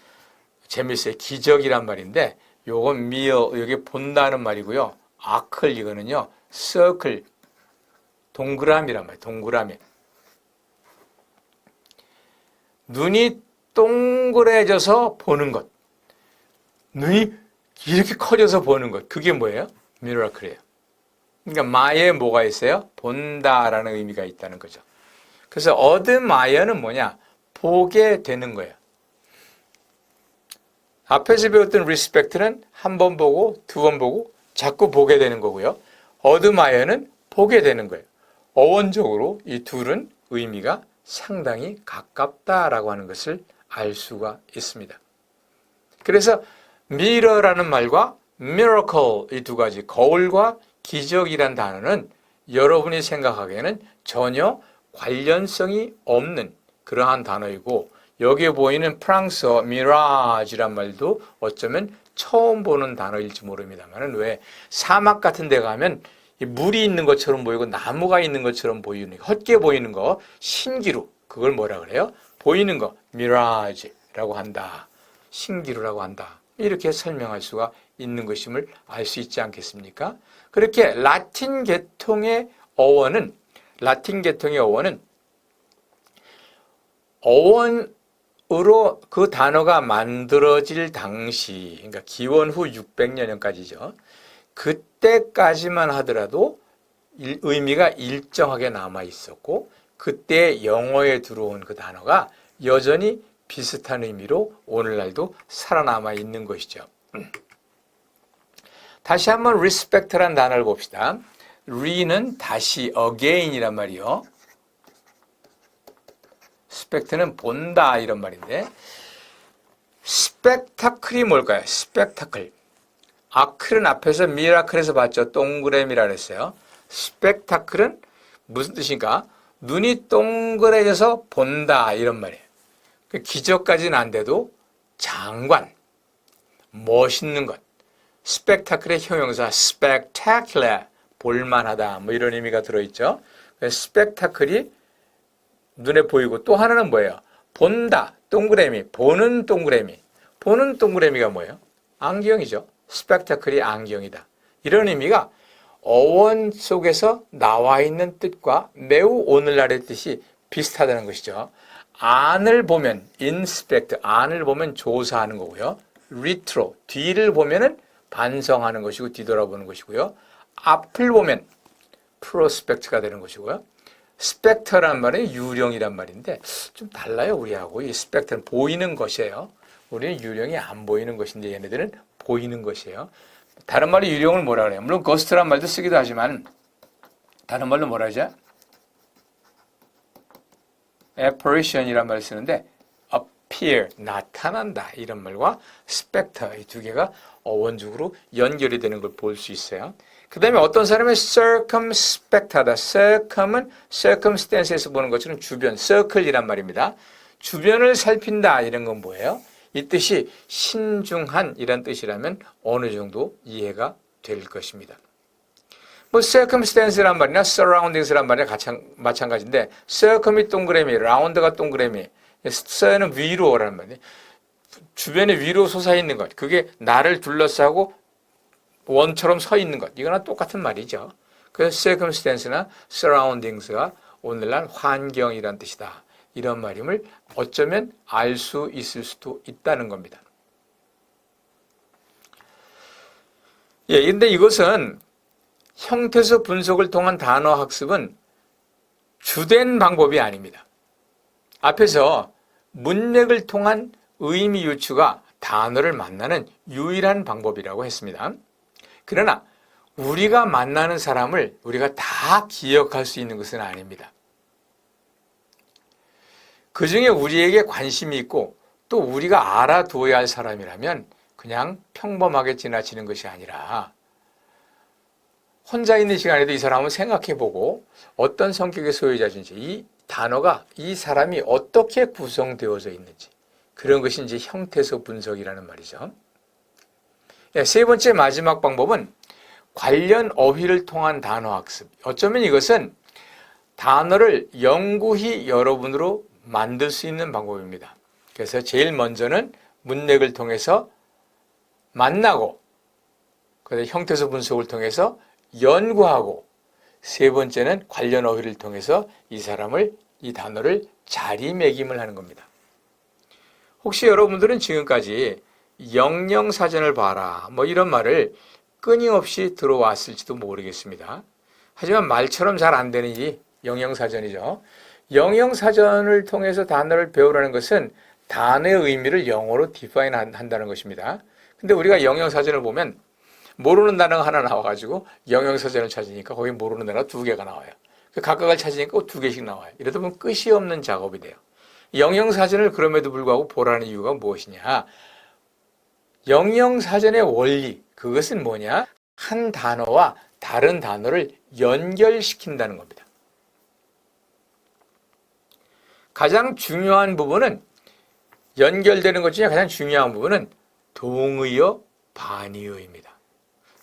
재밌어요. 기적이란 말인데 요건 여기 본다는 말이고요. 아클 이거는요. circle, 동그라미란 말이에요. 동그라미. 눈이 동그래져서 보는 것. 눈이 이렇게 커져서 보는 것. 그게 뭐예요? miracle이에요. 그러니까 마에 뭐가 있어요? 본다라는 의미가 있다는 거죠. 그래서 admire는 뭐냐? 보게 되는 거예요. 앞에서 배웠던 respect는 한 번 보고 두 번 보고 자꾸 보게 되는 거고요. admire는 보게 되는 거예요. 어원적으로 이 둘은 의미가 상당히 가깝다라고 하는 것을 알 수가 있습니다. 그래서 mirror라는 말과 miracle 이 두 가지, 거울과 기적이란 단어는 여러분이 생각하기에는 전혀 관련성이 없는 그러한 단어이고 여기에 보이는 프랑스어 mirage란 말도 어쩌면 처음 보는 단어일지 모릅니다만 왜 사막 같은 데 가면 물이 있는 것처럼 보이고 나무가 있는 것처럼 보이는 헛게 보이는 거 신기루 그걸 뭐라 그래요? 보이는 거 mirage라고 한다. 신기루라고 한다. 이렇게 설명할 수가 있는 것임을 알 수 있지 않겠습니까? 그렇게 라틴 계통의 어원은 라틴 계통의 어원은 어원으로 그 단어가 만들어질 당시, 그러니까 기원 후 600여년까지죠. 그때까지만 하더라도 의미가 일정하게 남아 있었고, 그때 영어에 들어온 그 단어가 여전히 비슷한 의미로 오늘날도 살아남아 있는 것이죠. 다시 한번 respect라는 단어를 봅시다. re는 다시 again이란 말이요. spect는 본다 이런 말인데, spectacle이 뭘까요? spectacle. 아클은 앞에서 미라클에서 봤죠. 동그라미라 그랬어요. spectacle은 무슨 뜻인가? 눈이 동그래져서 본다 이런 말이에요. 기적까지는 안 돼도 장관, 멋있는 것. spectacle의 형용사 spectacular, 볼만하다 뭐 이런 의미가 들어있죠. spectacle이 눈에 보이고 또 하나는 뭐예요? 본다, 동그라미, 보는 동그라미. 보는 동그라미가 뭐예요? 안경이죠. spectacle이 안경이다. 이런 의미가 어원 속에서 나와 있는 뜻과 매우 오늘날의 뜻이 비슷하다는 것이죠. 안을 보면 inspect, 안을 보면 조사하는 거고요. retro, 뒤를 보면은 반성하는 것이고 뒤돌아보는 것이고요. 앞을 보면 prospect가 되는 것이고요. specter란 말은 유령이란 말인데 좀 달라요, 우리하고. 이 specter는 보이는 것이에요. 우리는 유령이 안 보이는 것인데 얘네들은 보이는 것이에요. 다른 말로 유령을 뭐라 그래요? 물론 ghost란 말도 쓰기도 하지만 다른 말로 뭐라 하죠? apparition이란 말을 쓰는데 appear, 나타난다 이런 말과 specter 이 두 개가 어원적으로 연결이 되는 걸 볼 수 있어요. 그 다음에 어떤 사람은 circumspect하다. circum은 circumstance에서 보는 것처럼 주변, circle이란 말입니다. 주변을 살핀다 이런 건 뭐예요? 이 뜻이 신중한 이란 뜻이라면 어느 정도 이해가 될 것입니다. 뭐 circumstance란 말이나 surroundings란 말이나 마찬가지인데 circum이 동그라미, round가 동그라미, cir는 위로라는 말이에요. 주변에 위로 솟아있는 것, 그게 나를 둘러싸고 원처럼 서 있는 것, 이거랑 똑같은 말이죠. 그래서 circumstance나 surroundings가 오늘날 환경이란 뜻이다. 이런 말임을 어쩌면 알 수 있을 수도 있다는 겁니다. 예, 근데 이것은 형태소 분석을 통한 단어 학습은 주된 방법이 아닙니다. 앞에서 문맥을 통한 의미 유추가 단어를 만나는 유일한 방법이라고 했습니다. 그러나 우리가 만나는 사람을 우리가 다 기억할 수 있는 것은 아닙니다. 그 중에 우리에게 관심이 있고 또 우리가 알아두어야 할 사람이라면 그냥 평범하게 지나치는 것이 아니라 혼자 있는 시간에도 이 사람을 생각해보고 어떤 성격의 소유자인지, 이 단어가 이 사람이 어떻게 구성되어져 있는지, 그런 것이 이제 형태소 분석이라는 말이죠. 세 번째 마지막 방법은 관련 어휘를 통한 단어 학습. 어쩌면 이것은 단어를 영구히 여러분으로 만들 수 있는 방법입니다. 그래서 제일 먼저는 문맥을 통해서 만나고, 그다음에 형태소 분석을 통해서 연구하고, 세 번째는 관련 어휘를 통해서 이 단어를 자리매김을 하는 겁니다. 혹시 여러분들은 지금까지 영영사전을 봐라 뭐 이런 말을 끊임없이 들어왔을지도 모르겠습니다. 하지만 말처럼 잘 안 되는 이 영영사전이죠. 영영사전을 통해서 단어를 배우라는 것은 단어의 의미를 영어로 디파인 한다는 것입니다. 근데 우리가 영영사전을 보면 모르는 단어가 하나 나와가지고 영영사전을 찾으니까 거기 모르는 단어가 두 개가 나와요. 각각을 찾으니까 두 개씩 나와요. 이러다 보면 끝이 없는 작업이 돼요. 영영사전을 그럼에도 불구하고 보라는 이유가 무엇이냐? 영영사전의 원리, 그것은 뭐냐? 한 단어와 다른 단어를 연결시킨다는 겁니다. 가장 중요한 부분은, 연결되는 것 중에 가장 중요한 부분은 동의어, 반의어입니다.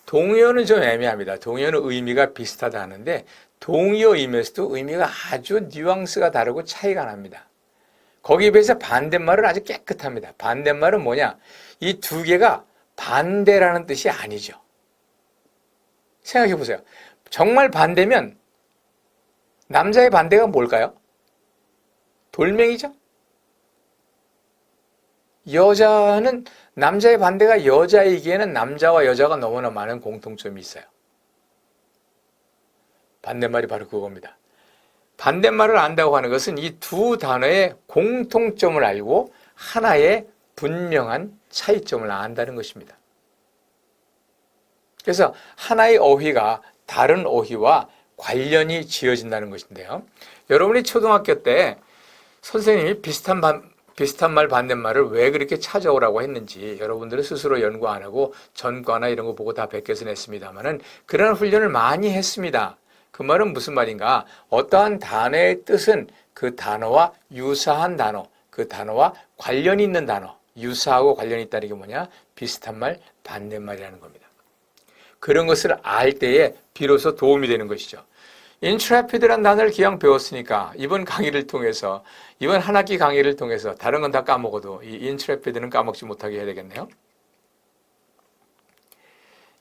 동의어는 좀 애매합니다. 동의어는 의미가 비슷하다 하는데 동의어임에서도 의미가 아주 뉘앙스가 다르고 차이가 납니다. 거기에 비해서 반대말은 아주 깨끗합니다. 반대말은 뭐냐? 이 두 개가 반대라는 뜻이 아니죠. 생각해 보세요. 정말 반대면 남자의 반대가 뭘까요? 돌멩이죠. 남자의 반대가 여자이기에는 남자와 여자가 너무나 많은 공통점이 있어요. 반대말이 바로 그겁니다. 반대말을 안다고 하는 것은 이 두 단어의 공통점을 알고 하나의 분명한 차이점을 안다는 것입니다. 그래서 하나의 어휘가 다른 어휘와 관련이 지어진다는 것인데요. 여러분이 초등학교 때 선생님이 비슷한 말 반대말을 왜 그렇게 찾아오라고 했는지 여러분들은 스스로 연구 안 하고 전과나 이런 거 보고 다 베껴서 냈습니다만은 그런 훈련을 많이 했습니다. 그 말은 무슨 말인가? 어떠한 단어의 뜻은 그 단어와 유사한 단어, 그 단어와 관련이 있는 단어, 유사하고 관련이 있다는 게 뭐냐? 비슷한 말, 반대말이라는 겁니다. 그런 것을 알 때에 비로소 도움이 되는 것이죠. intrepid라는 단어를 기왕 배웠으니까 이번 강의를 통해서, 이번 한 학기 강의를 통해서 다른 건 다 까먹어도 이 intrepid는 까먹지 못하게 해야 되겠네요.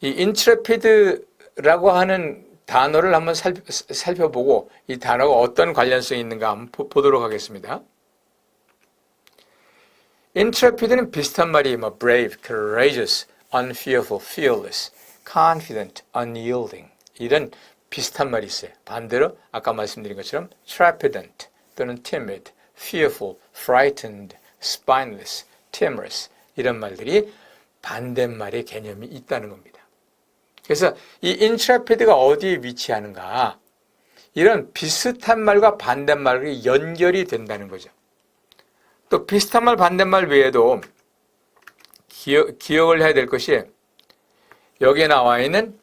이 intrepid라고 하는 단어를 한번 살펴보고 이 단어가 어떤 관련성이 있는가 한번 보도록 하겠습니다. intrepid는 비슷한 말이 brave, courageous, unfearful, fearless, confident, unyielding 이런 비슷한 말이 있어요. 반대로 아까 말씀드린 것처럼 trepidant 또는 timid, fearful, frightened, spineless, timorous 이런 말들이 반대말의 개념이 있다는 겁니다. 그래서 이 intrepid가 어디에 위치하는가? 이런 비슷한 말과 반대말이 연결이 된다는 거죠. 또 비슷한 말, 반대말 외에도 기억을 해야 될 것이 여기에 나와 있는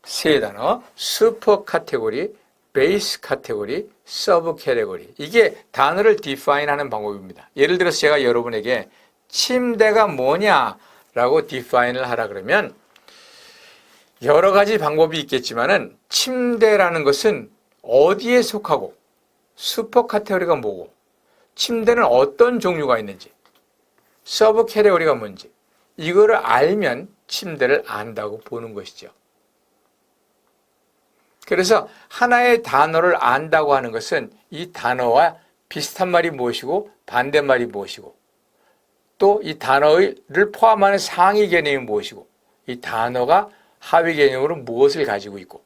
세 단어, 슈퍼 카테고리, 베이스 카테고리, 서브 카테고리. 이게 단어를 define 하는 방법입니다. 예를 들어서 제가 여러분에게 침대가 뭐냐라고 define을 하라 그러면 여러 가지 방법이 있겠지만은 침대라는 것은 어디에 속하고 슈퍼 카테고리가 뭐고 침대는 어떤 종류가 있는지 서브 카테고리가 뭔지 이거를 알면 침대를 안다고 보는 것이죠. 그래서 하나의 단어를 안다고 하는 것은 이 단어와 비슷한 말이 무엇이고 반대말이 무엇이고 또 이 단어를 포함하는 상위 개념이 무엇이고 이 단어가 하위 개념으로 무엇을 가지고 있고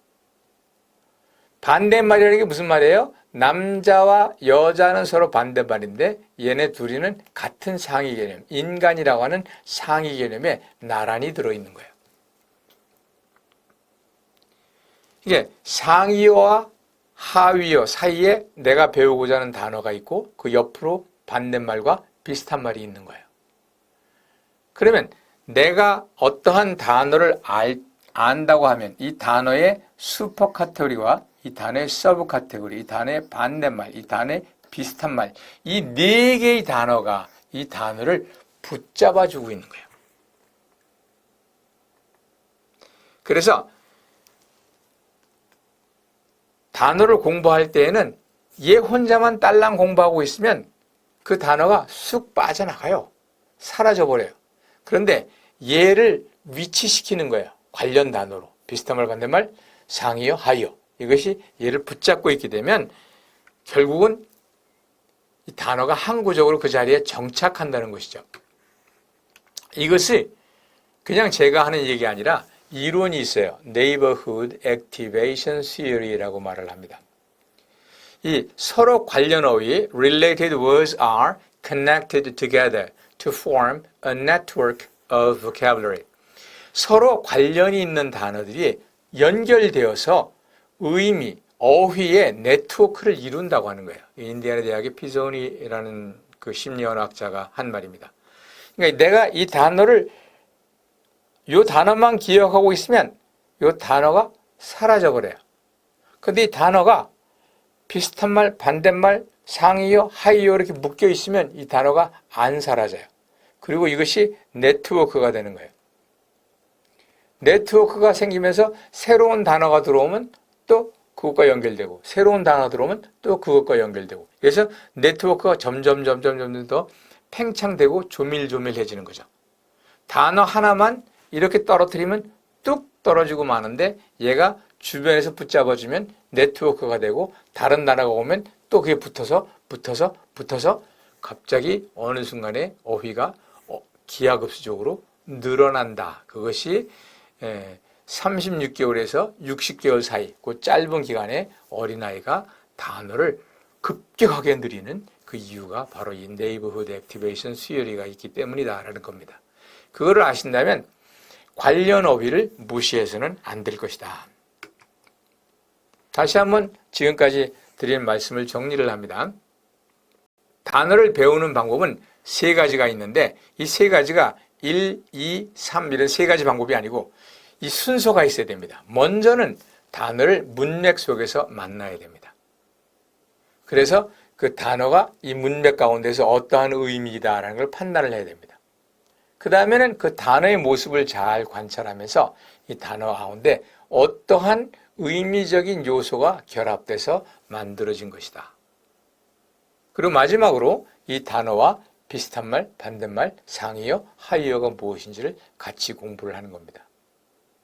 반대말이라는 게 무슨 말이에요? 남자와 여자는 서로 반대말인데 얘네 둘이는 같은 상위 개념, 인간이라고 하는 상위 개념에 나란히 들어있는 거예요. 이게 상위어와 하위어 사이에 내가 배우고자 하는 단어가 있고 그 옆으로 반대말과 비슷한 말이 있는 거예요. 그러면 내가 어떠한 단어를 안다고 하면 이 단어의 슈퍼 카테고리와 이 단어의 서브 카테고리, 이 단어의 반대말, 이 단어의 비슷한 말, 이 네 개의 단어가 이 단어를 붙잡아주고 있는 거예요. 그래서 단어를 공부할 때에는 얘 혼자만 딸랑 공부하고 있으면 그 단어가 쑥 빠져나가요. 사라져버려요. 그런데 얘를 위치시키는 거예요. 관련 단어로. 비슷한 말, 반대말, 상이어, 하이어. 이것이 얘를 붙잡고 있게 되면 결국은 이 단어가 항구적으로 그 자리에 정착한다는 것이죠. 이것이 그냥 제가 하는 얘기가 아니라 이론이 있어요. Neighborhood Activation Theory라고 말을 합니다. 이 서로 관련 어휘 related words are connected together to form a network of vocabulary. 서로 관련이 있는 단어들이 연결되어서 의미, 어휘의 네트워크를 이룬다고 하는 거예요. 인디애나 대학의 피존이라는 그 심리언학자가 한 말입니다. 그러니까 내가 이 단어를 이 단어만 기억하고 있으면 이 단어가 사라져버려요. 근데 이 단어가 비슷한 말, 반대말, 상이어, 하이어 이렇게 묶여 있으면 이 단어가 안 사라져요. 그리고 이것이 네트워크가 되는 거예요. 네트워크가 생기면서 새로운 단어가 들어오면 또 그것과 연결되고 새로운 단어가 들어오면 또 그것과 연결되고 그래서 네트워크가 점점 더 팽창되고 조밀조밀해지는 거죠. 단어 하나만 이렇게 떨어뜨리면 뚝 떨어지고 마는데 얘가 주변에서 붙잡아주면 네트워크가 되고 다른 나라가 오면 또 그게 붙어서 갑자기 어느 순간에 어휘가 기하급수적으로 늘어난다. 그것이 36개월에서 60개월 사이 그 짧은 기간에 어린아이가 단어를 급격하게 늘리는 그 이유가 바로 이 네이버후드 액티베이션 수요리가 있기 때문이다라는 겁니다. 그거를 아신다면 관련 어휘를 무시해서는 안 될 것이다. 다시 한번 지금까지 드린 말씀을 정리를 합니다. 단어를 배우는 방법은 세 가지가 있는데 이 세 가지가 1, 2, 3 이런 세 가지 방법이 아니고 이 순서가 있어야 됩니다. 먼저는 단어를 문맥 속에서 만나야 됩니다. 그래서 그 단어가 이 문맥 가운데서 어떠한 의미이다라는 걸 판단을 해야 됩니다. 그 다음에는 그 단어의 모습을 잘 관찰하면서 이 단어 가운데 어떠한 의미적인 요소가 결합돼서 만들어진 것이다. 그리고 마지막으로 이 단어와 비슷한 말, 반대말, 상이어, 하이어가 무엇인지를 같이 공부를 하는 겁니다.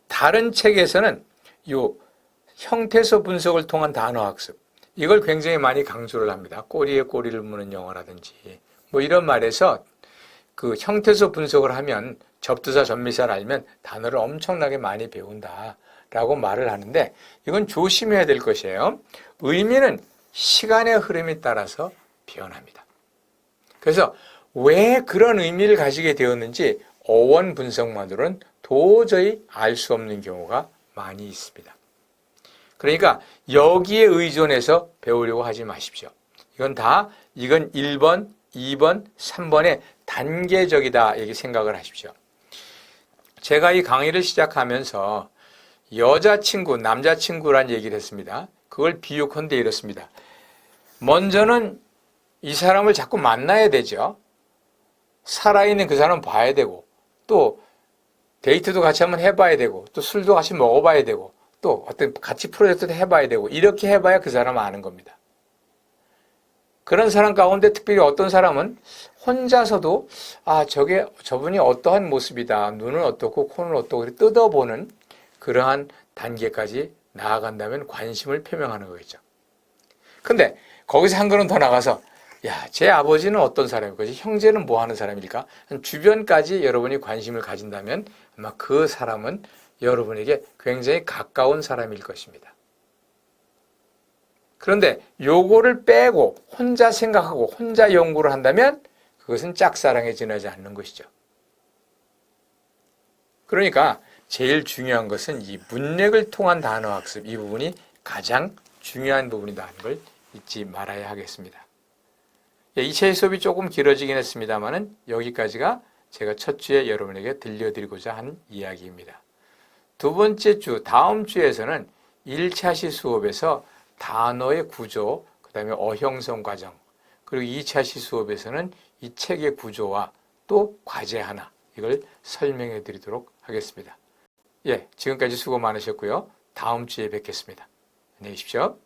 다른 책에서는 이 형태소 분석을 통한 단어 학습, 이걸 굉장히 많이 강조를 합니다. 꼬리에 꼬리를 무는 영어라든지 뭐 이런 말에서 그 형태소 분석을 하면 접두사, 전미사를 알면 단어를 엄청나게 많이 배운다라고 말을 하는데 이건 조심해야 될 것이에요. 의미는 시간의 흐름에 따라서 변합니다. 그래서 왜 그런 의미를 가지게 되었는지 어원 분석만으로는 도저히 알 수 없는 경우가 많이 있습니다. 그러니까 여기에 의존해서 배우려고 하지 마십시오. 이건 1번, 2번, 3번의 단계적이다 이렇게 생각을 하십시오. 제가 이 강의를 시작하면서 여자친구, 남자친구란 얘기를 했습니다. 그걸 비유컨대 이렇습니다. 먼저는 이 사람을 자꾸 만나야 되죠. 살아있는 그 사람 봐야 되고 또 데이트도 같이 한번 해봐야 되고 또 술도 같이 먹어봐야 되고 또 어떤 같이 프로젝트도 해봐야 되고 이렇게 해봐야 그 사람을 아는 겁니다. 그런 사람 가운데 특별히 어떤 사람은 혼자서도 저분이 어떠한 모습이다. 눈은 어떻고 코는 어떻고 뜯어보는 그러한 단계까지 나아간다면 관심을 표명하는 거겠죠. 근데 거기서 한 걸음 더 나가서 제 아버지는 어떤 사람일까? 형제는 뭐 하는 사람일까? 주변까지 여러분이 관심을 가진다면 아마 그 사람은 여러분에게 굉장히 가까운 사람일 것입니다. 그런데 요거를 빼고 혼자 생각하고 혼자 연구를 한다면 그것은 짝사랑에 지나지 않는 것이죠. 그러니까 제일 중요한 것은 이 문맥을 통한 단어 학습, 이 부분이 가장 중요한 부분이라는 걸 잊지 말아야 하겠습니다. 이 차 수업이 조금 길어지긴 했습니다만은 여기까지가 제가 첫 주에 여러분에게 들려드리고자 한 이야기입니다. 두 번째 주, 다음 주에서는 1차 시 수업에서 단어의 구조, 그 다음에 어형성 과정, 그리고 2차 시 수업에서는 이 책의 구조와 또 과제 하나, 이걸 설명해 드리도록 하겠습니다. 지금까지 수고 많으셨고요. 다음 주에 뵙겠습니다. 안녕히 계십시오.